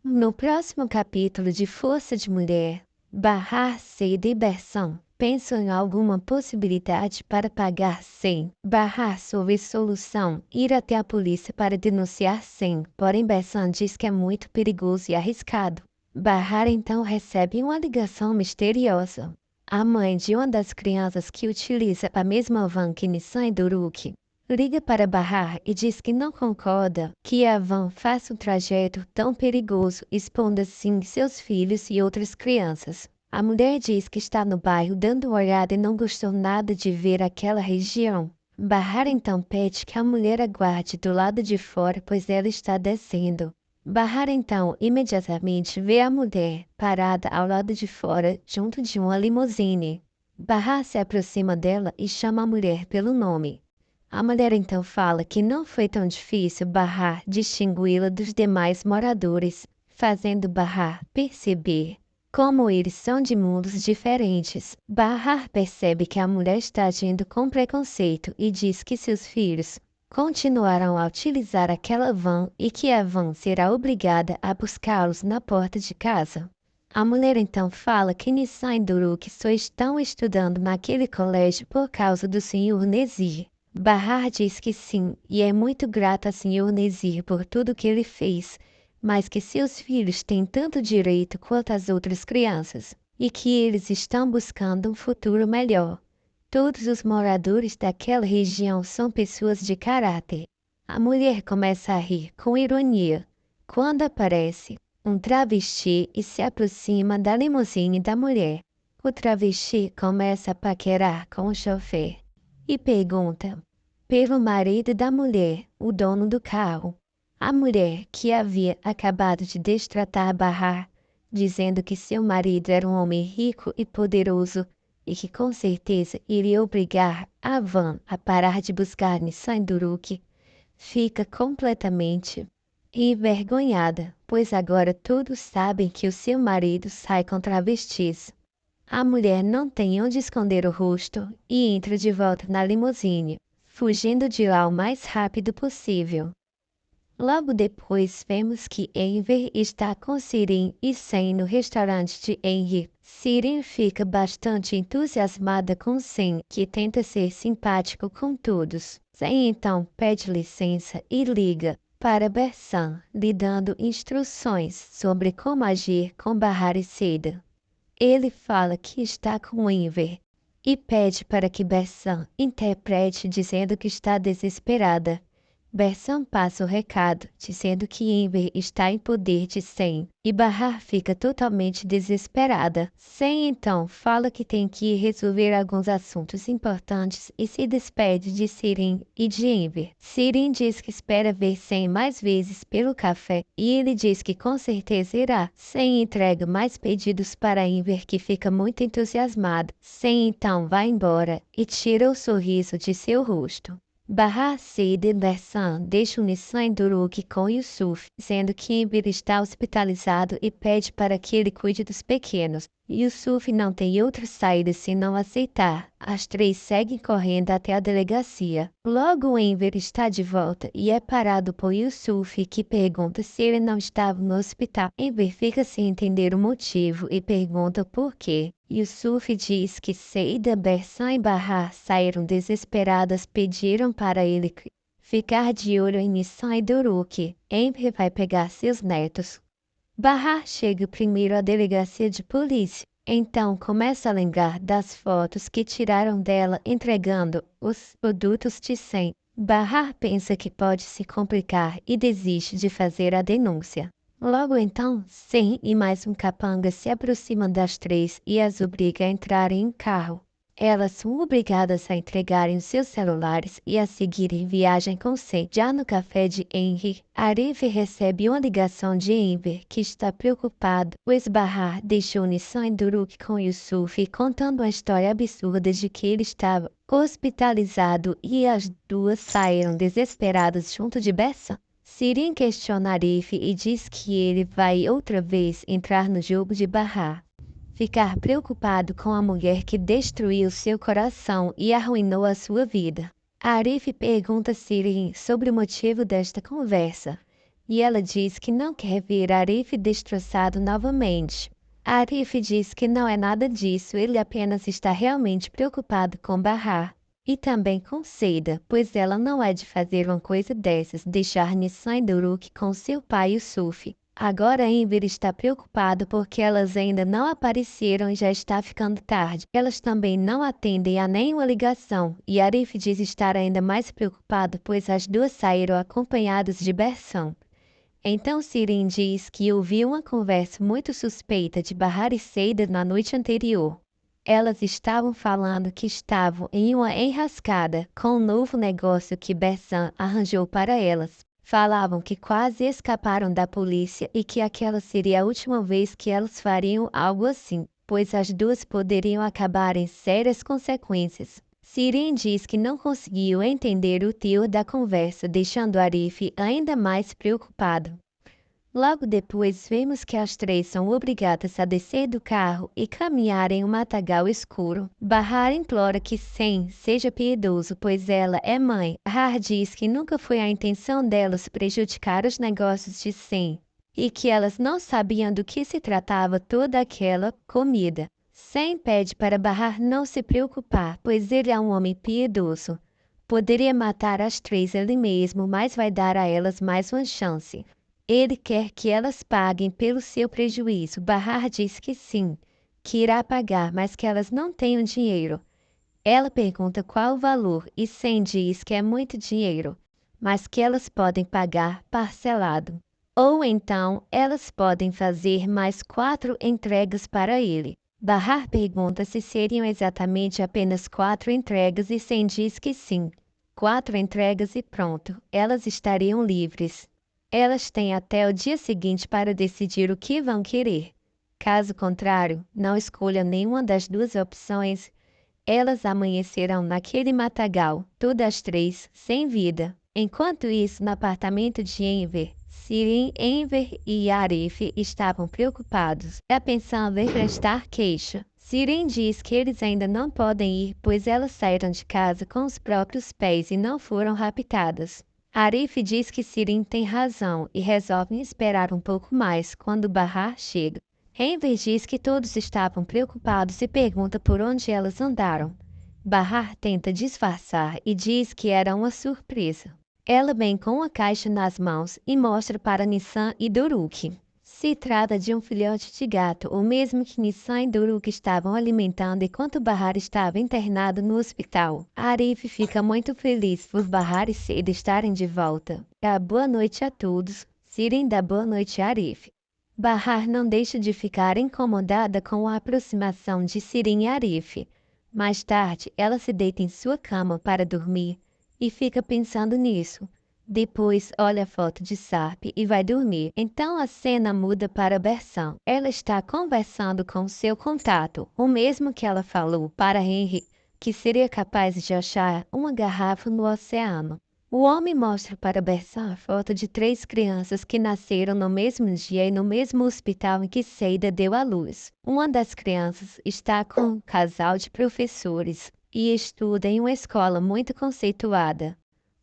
No próximo capítulo de Força de Mulher, Bahar, Seida e Bersan pensam em alguma possibilidade para pagar Sen. Bahar sobre solução, ir até a polícia para denunciar Sen, porém Bersan diz que é muito perigoso e arriscado. Bahar então recebe uma ligação misteriosa. A mãe de uma das crianças que utiliza a mesma van que Nissan e Duruk liga para Bahar e diz que não concorda que a van faça um trajeto tão perigoso, expondo assim seus filhos e outras crianças. A mulher diz que está no bairro dando uma olhada e não gostou nada de ver aquela região. Bahar então pede que a mulher aguarde do lado de fora, pois ela está descendo. Bahar então imediatamente vê a mulher parada ao lado de fora, junto de uma limusine. Bahar se aproxima dela e chama a mulher pelo nome. A mulher então fala que não foi tão difícil Bahar distingui-la dos demais moradores, fazendo Bahar perceber como eles são de mundos diferentes. Bahar percebe que a mulher está agindo com preconceito e diz que seus filhos continuarão a utilizar aquela van e que a van será obrigada a buscá-los na porta de casa. A mulher então fala que Nissan e Duruk só estão estudando naquele colégio por causa do Sr. Nezir. Bahar diz que sim, e é muito grata ao Sr. Nezir por tudo que ele fez, mas que seus filhos têm tanto direito quanto as outras crianças, e que eles estão buscando um futuro melhor. Todos os moradores daquela região são pessoas de caráter. A mulher começa a rir com ironia, quando aparece um travesti e se aproxima da limusine da mulher. O travesti começa a paquerar com o chofer e pergunta pelo marido da mulher, o dono do carro. A mulher, que havia acabado de destratar Bahar, dizendo que seu marido era um homem rico e poderoso e que com certeza iria obrigar a van a parar de buscar Nissan Duruk, fica completamente envergonhada, pois agora todos sabem que o seu marido sai com travestis. A mulher não tem onde esconder o rosto e entra de volta na limusine, fugindo de lá o mais rápido possível. Logo depois vemos que Enver está com Sirin e Sen no restaurante de Henry. Sirin fica bastante entusiasmada com Sen, que tenta ser simpático com todos. Sen então pede licença e liga para Bersan, lhe dando instruções sobre como agir com Bahar e Seida. Ele fala que está com Enver e pede para que Bersan interprete dizendo que está desesperada. Bersan passa o recado, dizendo que Enver está em poder de Sen, e Bahar fica totalmente desesperada. Sen então fala que tem que ir resolver alguns assuntos importantes e se despede de Sirin e de Enver. Sirin diz que espera ver Sen mais vezes pelo café, e ele diz que com certeza irá. Sen entrega mais pedidos para Enver, que fica muito entusiasmado. Sen então vai embora e tira o sorriso de seu rosto. Bahar, Seida e Bersan deixam Nissan e Duruk com Yusuf, dizendo que Enver está hospitalizado e pede para que ele cuide dos pequenos. Yusuf não tem outra saída senão aceitar. As três seguem correndo até a delegacia. Logo Enver está de volta e é parado por Yusuf, que pergunta se ele não estava no hospital. Enver fica sem entender o motivo e pergunta por quê. Yusuf diz que Seida, Bersan e Bahar saíram desesperadas, pediram para ele ficar de olho em Nissan e Duruk. Enver vai pegar seus netos. Bahar chega primeiro à delegacia de polícia. Então começa a lembrar das fotos que tiraram dela entregando os produtos de Sen. Bahar pensa que pode se complicar e desiste de fazer a denúncia. Logo então, Sen e mais um capanga se aproximam das três e as obriga a entrarem em carro. Elas são obrigadas a entregarem os seus celulares e a seguirem viagem com Sen. Já no café de Henry, Arif recebe uma ligação de Enver, que está preocupado, pois Bahar deixou Nissan e Duruk com Yusuf, contando uma história absurda de que ele estava hospitalizado e as duas saíram desesperadas junto de Bersan. Sirin questiona Arif e diz que ele vai outra vez entrar no jogo de Bahar. Ficar preocupado com a mulher que destruiu seu coração e arruinou a sua vida. Arif pergunta a Sirin sobre o motivo desta conversa. e ela diz que não quer ver Arif destroçado novamente. Arif diz que não é nada disso, ele apenas está realmente preocupado com Bahar. E também com Seida, pois ela não é de fazer uma coisa dessas, deixar Nissan e Duruk com seu pai Yusuf. Agora Enver está preocupado porque elas ainda não apareceram e já está ficando tarde. Elas também não atendem a nenhuma ligação, e Arif diz estar ainda mais preocupado pois as duas saíram acompanhadas de Bersão. Então Sirin diz que ouviu uma conversa muito suspeita de Bahar e Seida na noite anterior. Elas estavam falando que estavam em uma enrascada com um novo negócio que Bessan arranjou para elas. Falavam que quase escaparam da polícia e que aquela seria a última vez que elas fariam algo assim, pois as duas poderiam acabar em sérias consequências. Sirin diz que não conseguiu entender o teor da conversa, deixando Arif ainda mais preocupado. Logo depois, vemos que as três são obrigadas a descer do carro e caminhar em um matagal escuro. Bahar implora que Sem seja piedoso, pois ela é mãe. Har diz que nunca foi a intenção delas prejudicar os negócios de Sem e que elas não sabiam do que se tratava toda aquela comida. Sem pede para Bahar não se preocupar, pois ele é um homem piedoso. Poderia matar as três ele mesmo, mas vai dar a elas mais uma chance. Ele quer que elas paguem pelo seu prejuízo. Bahar diz que sim, que irá pagar, mas que elas não têm o dinheiro. Ela pergunta qual o valor e Sem diz que é muito dinheiro, mas que elas podem pagar parcelado. Ou então elas podem fazer mais 4 entregas para ele. Bahar pergunta se seriam exatamente apenas 4 entregas e Sem diz que sim. 4 entregas e pronto, elas estariam livres. Elas têm até o dia seguinte para decidir o que vão querer. Caso contrário, não escolham nenhuma das duas opções, elas amanhecerão naquele matagal, todas as três, sem vida. Enquanto isso, no apartamento de Enver, Sirin, Enver e Arif estavam preocupados, pensando em prestar queixa. Sirin diz que eles ainda não podem ir, pois elas saíram de casa com os próprios pés e não foram raptadas. Arif diz que Sirin tem razão e resolvem esperar um pouco mais quando Bahar chega. Enver diz que todos estavam preocupados e pergunta por onde elas andaram. Bahar tenta disfarçar e diz que era uma surpresa. Ela vem com uma caixa nas mãos e mostra para Nissan e Duruk. Se trata de um filhote de gato, o mesmo que Nissan e Duruk estavam alimentando enquanto Bahar estava internado no hospital. Arif fica muito feliz por Bahar e Seida estarem de volta. Boa noite a todos. Sirin dá boa noite a Arif. Bahar não deixa de ficar incomodada com a aproximação de Sirin e Arif. Mais tarde, ela se deita em sua cama para dormir e fica pensando nisso. Depois olha a foto de Sarp e vai dormir. Então a cena muda para Bersão. Ela está conversando com seu contato, o mesmo que ela falou para Henry, que seria capaz de achar uma garrafa no oceano. O homem mostra para Bersão a foto de 3 crianças que nasceram no mesmo dia e no mesmo hospital em que Seida deu à luz. Uma das crianças está com um casal de professores e estuda em uma escola muito conceituada.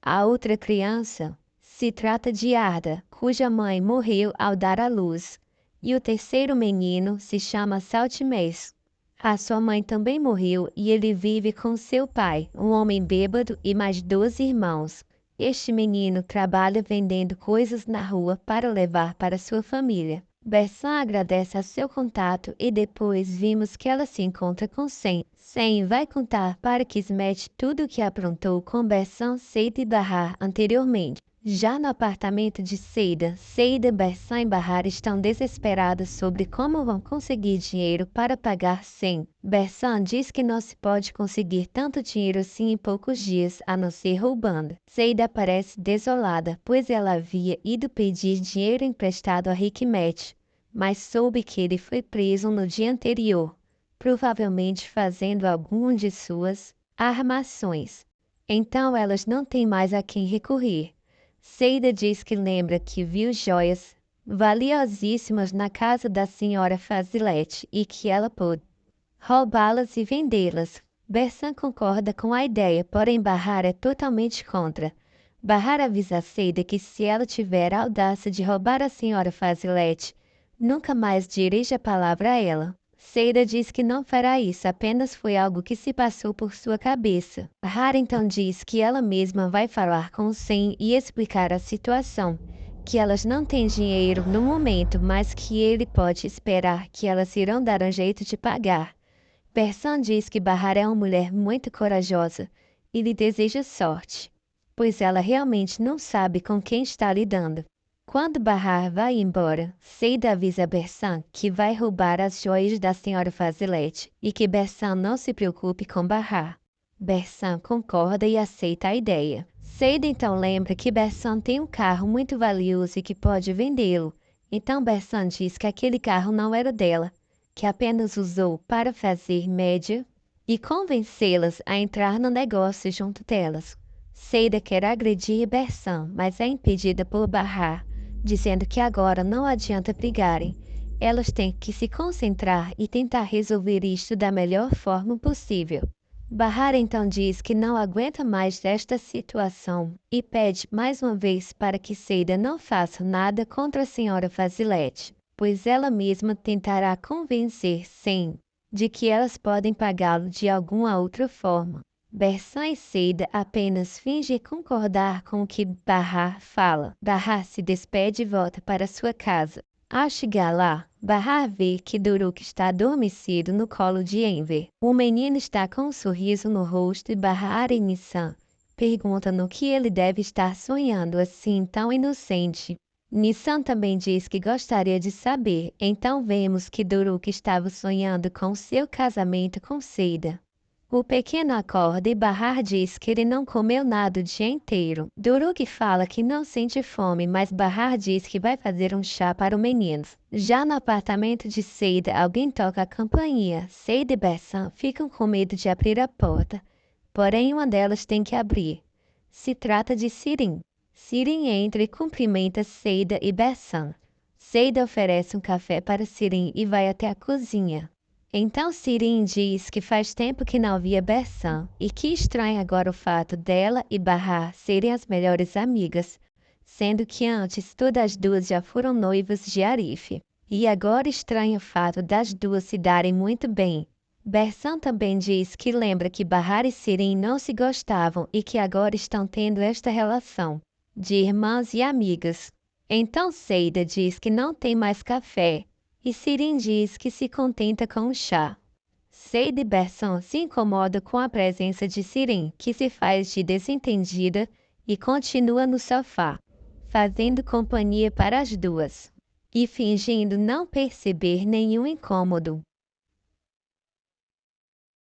A outra criança se trata de Arda, cuja mãe morreu ao dar à luz, e o terceiro menino se chama Saltimés. A sua mãe também morreu e ele vive com seu pai, um homem bêbado, e mais 2 irmãos. Este menino trabalha vendendo coisas na rua para levar para sua família. Bersão agradece a seu contato e depois vimos que ela se encontra com Sem. Sem vai contar para Kismet tudo o que aprontou com Bersão, Seida e Bahar anteriormente. Já no apartamento de Seida, Bersão e Bahar estão desesperadas sobre como vão conseguir dinheiro para pagar Sem. Bersão diz que não se pode conseguir tanto dinheiro assim em poucos dias, a não ser roubando. Seida parece desolada, pois ela havia ido pedir dinheiro emprestado a Hikmet, mas soube que ele foi preso no dia anterior, provavelmente fazendo alguma de suas armações. Então elas não têm mais a quem recorrer. Seida diz que lembra que viu joias valiosíssimas na casa da senhora Fazilete e que ela pôde roubá-las e vendê-las. Bersão concorda com a ideia, porém Bahar é totalmente contra. Bahar avisa Seida que se ela tiver a audácia de roubar a senhora Fazilete, nunca mais dirige a palavra a ela. Seida diz que não fará isso, apenas foi algo que se passou por sua cabeça. Bahar então diz que ela mesma vai falar com Sem e explicar a situação, que elas não têm dinheiro no momento, mas que ele pode esperar que elas irão dar um jeito de pagar. Bersan diz que Bahar é uma mulher muito corajosa e lhe deseja sorte, pois ela realmente não sabe com quem está lidando. Quando Bahar vai embora, Seida avisa Bersan que vai roubar as joias da senhora Fazilete e que Bersan não se preocupe com Bahar. Bersan concorda e aceita a ideia. Seida então lembra que Bersan tem um carro muito valioso e que pode vendê-lo. Então Bersan diz que aquele carro não era dela, que apenas usou para fazer média e convencê-las a entrar no negócio junto delas. Seida quer agredir Bersan, mas é impedida por Bahar, dizendo que agora não adianta brigarem. Elas têm que se concentrar e tentar resolver isto da melhor forma possível. Bahar então diz que não aguenta mais desta situação e pede mais uma vez para que Seida não faça nada contra a senhora Fazilete, pois ela mesma tentará convencer Sem de que elas podem pagá-lo de alguma outra forma. Bersan e Seida apenas fingem concordar com o que Bahar fala. Bahar se despede e volta para sua casa. Ao chegar lá, Bahar vê que Duruk está adormecido no colo de Enver. O menino está com um sorriso no rosto e Bahar e Nissan perguntam no que ele deve estar sonhando assim tão inocente. Nissan também diz que gostaria de saber, então vemos que Duruk estava sonhando com seu casamento com Seida. O pequeno acorda e Bahar diz que ele não comeu nada o dia inteiro. Duruk fala que não sente fome, mas Bahar diz que vai fazer um chá para o menino. Já no apartamento de Seida, alguém toca a campainha. Seida e Bersan ficam com medo de abrir a porta, porém uma delas tem que abrir. Se trata de Sirin. Sirin entra e cumprimenta Seida e Bersan. Seida oferece um café para Sirin e vai até a cozinha. Então Sirin diz que faz tempo que não via Bersan e que estranha agora o fato dela e Bahar serem as melhores amigas, sendo que antes todas as duas já foram noivas de Arif. E agora estranha o fato das duas se darem muito bem. Bersan também diz que lembra que Bahar e Sirin não se gostavam e que agora estão tendo esta relação de irmãs e amigas. Então Seida diz que não tem mais café e Sirin diz que se contenta com o chá. Seida e Bersan se incomodam com a presença de Sirin, que se faz de desentendida e continua no sofá, fazendo companhia para as duas e fingindo não perceber nenhum incômodo.